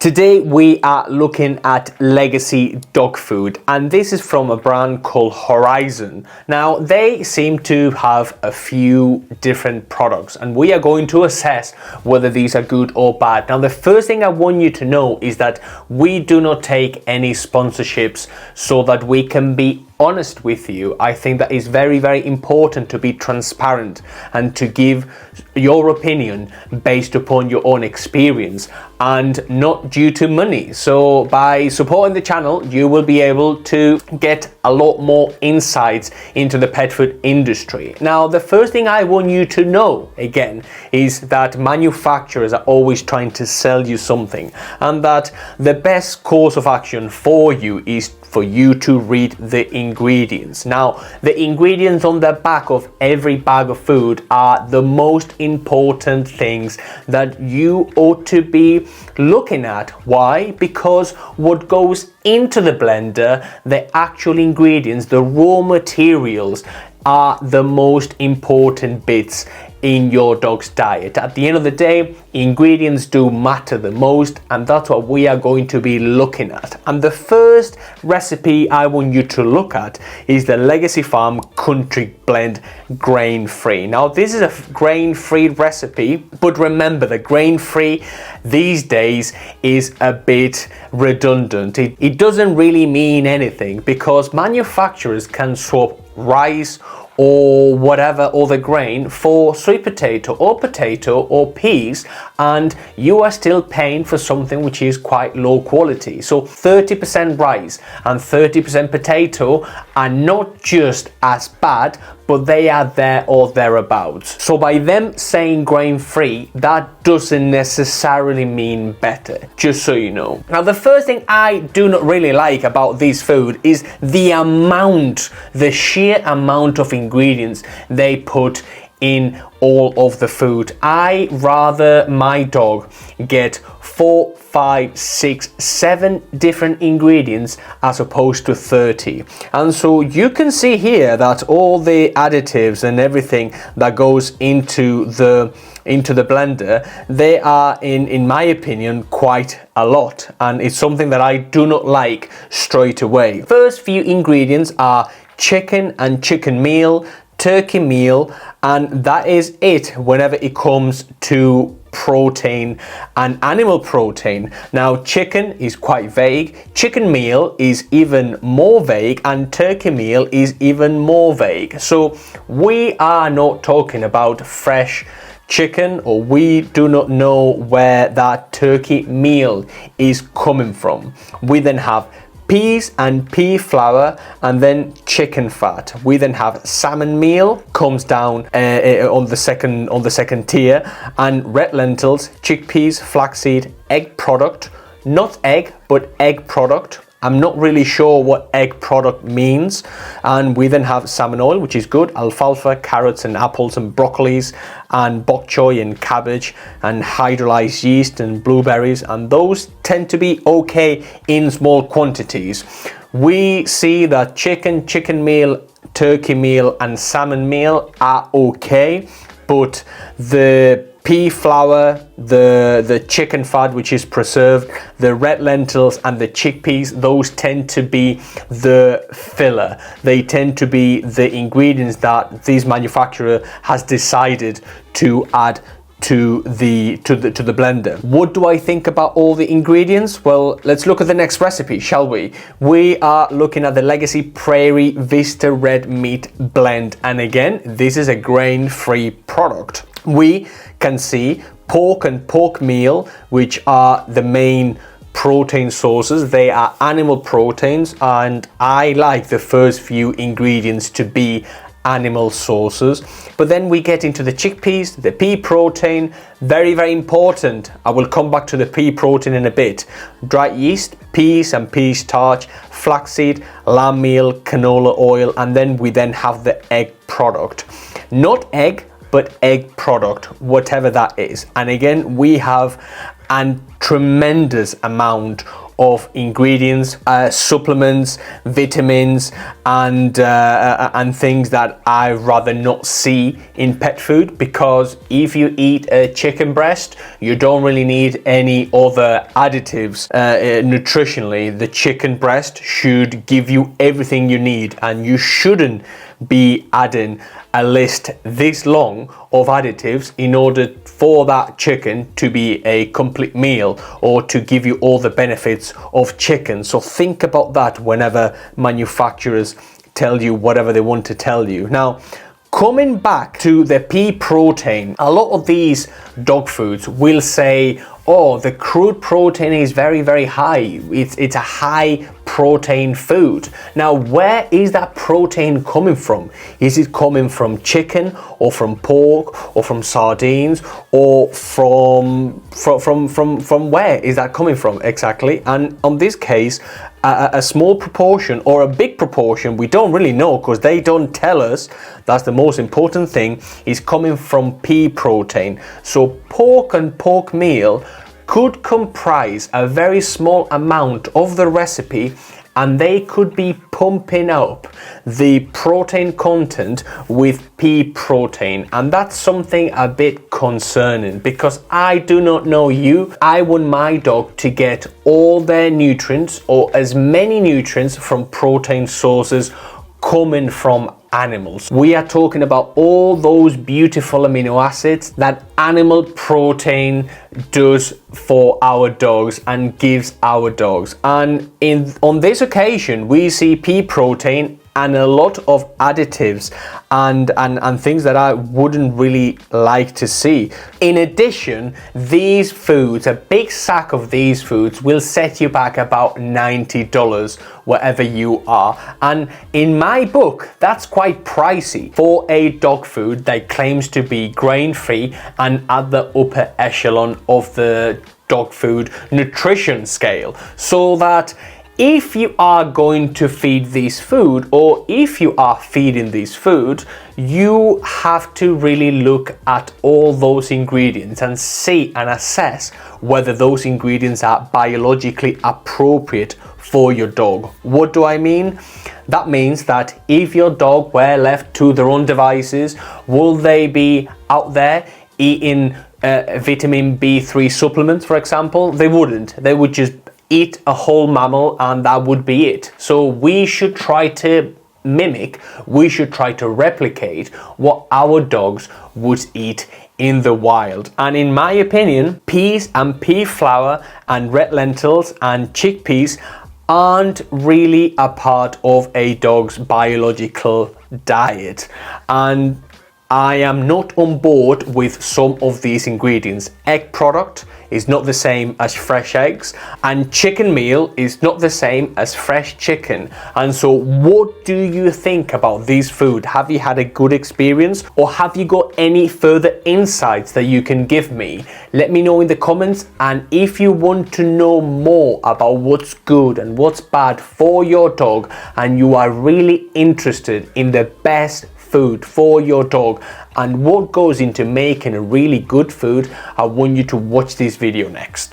Today we are looking at legacy dog food, and this is from a brand called Horizon. Now they seem to have a few different products and we are going to assess whether these are good or bad. Now the first thing I want you to know is that we do not take any sponsorships, so that we can be honest with you. I think that is very important to be transparent and to give your opinion based upon your own experience and not due to money. So by supporting the channel, you will be able to get a lot more insights into the pet food industry. Now the first thing I want you to know again is that manufacturers are always trying to sell you something, and that the best course of action for you is for you to read the ingredients. Now, the ingredients on the back of every bag of food are the most important things that you ought to be looking at. Why? Because what goes into the blender, the actual ingredients, the raw materials, are the most important bits in your dog's diet. At the end of the day, ingredients do matter the most, and that's what we are going to be looking at. And the first recipe I want you to look at is the Legacy Farm Country Blend grain-free. Now this is a grain-free recipe, but remember, the grain-free these days is a bit redundant. It doesn't really mean anything, because manufacturers can swap rice or whatever other grain for sweet potato or peas, and you are still paying for something which is quite low quality. So 30% rice and 30% potato are not just as bad, but they are there or thereabouts. So by them saying grain free, that doesn't necessarily mean better, just so you know. Now the first thing I do not really like about this food is the sheer amount of ingredients they put in all of the food. I rather my dog get 4, 5, 6, 7 different ingredients as opposed to 30. And so you can see here that all the additives and everything that goes into the blender, they are in my opinion quite a lot, and it's something that I do not like straight away. First few ingredients are chicken and chicken meal, turkey meal, and that is it whenever it comes to protein and animal protein. Now chicken is quite vague, chicken meal is even more vague, and turkey meal is even more vague. So we are not talking about fresh chicken, or we do not know where that turkey meal is coming from. We then have peas and pea flour, and then chicken fat. We then have salmon meal, comes down on the second tier, and red lentils, chickpeas, flaxseed, egg product, not egg but egg product. I'm not really sure what egg product means. And we then have salmon oil, which is good, alfalfa, carrots and apples and broccolis, and bok choy and cabbage, and hydrolyzed yeast and blueberries, and those tend to be okay in small quantities. We see that chicken meal, turkey meal and salmon meal are okay, but the pea flour, the chicken fat which is preserved, the red lentils and the chickpeas, those tend to be the filler. They tend to be the ingredients that this manufacturer has decided to add to the blender. What do I think about all the ingredients? Well, let's look at the next recipe, shall we? We are looking at the Legacy Prairie Vista Red Meat Blend, and again, this is a grain-free product. We can see pork and pork meal, which are the main protein sources. They are animal proteins, and I like the first few ingredients to be animal sources. But then we get into the chickpeas, the pea protein, very important. I will come back to the pea protein in a bit. Dry yeast, peas and pea starch, flaxseed, lamb meal, canola oil, and then we have the egg product. Not egg, but egg product, whatever that is. And again, we have a tremendous amount of ingredients, supplements, vitamins, and things that I rather not see in pet food, because if you eat a chicken breast, you don't really need any other additives. Nutritionally, the chicken breast should give you everything you need, and you shouldn't be adding a list this long of additives in order for that chicken to be a complete meal or to give you all the benefits of chicken. So think about that whenever manufacturers tell you whatever they want to tell you. Now, coming back to the pea protein, a lot of these dog foods will say, oh, the crude protein is very, very high. It's a high protein food. Now, where is that protein coming from? Is it coming from chicken or from pork or from sardines, or from where is that coming from exactly? And on this case, a small proportion or a big proportion, we don't really know because they don't tell us. That's the most important thing, is coming from pea protein. So pork and pork meal could comprise a very small amount of the recipe, and they could be pumping up the protein content with pea protein, and that's something a bit concerning, because I do not know you, I want my dog to get all their nutrients or as many nutrients from protein sources coming from animals. We are talking about all those beautiful amino acids that animal protein does for our dogs and gives our dogs. And on this occasion, we see pea protein and a lot of additives and things that I wouldn't really like to see. In addition, these foods, a big sack of these foods will set you back about $90 wherever you are. And in my book, that's quite pricey for a dog food that claims to be grain-free and at the upper echelon of the dog food nutrition scale. So that if you are going to feed this food, or if you are feeding this food, you have to really look at all those ingredients and see and assess whether those ingredients are biologically appropriate for your dog. What do I mean? That means that if your dog were left to their own devices, will they be out there eating vitamin B3 supplements, for example? They wouldn't. They would just eat a whole mammal and that would be it. So we should try to mimic, we should try to replicate what our dogs would eat in the wild. And in my opinion, peas and pea flour and red lentils and chickpeas aren't really a part of a dog's biological diet. And I am not on board with some of these ingredients. Egg product is not the same as fresh eggs, and chicken meal is not the same as fresh chicken. And so what do you think about these food? Have you had a good experience, or have you got any further insights that you can give me? Let me know in the comments. And if you want to know more about what's good and what's bad for your dog, and you are really interested in the best food for your dog and what goes into making a really good food, I want you to watch this video next.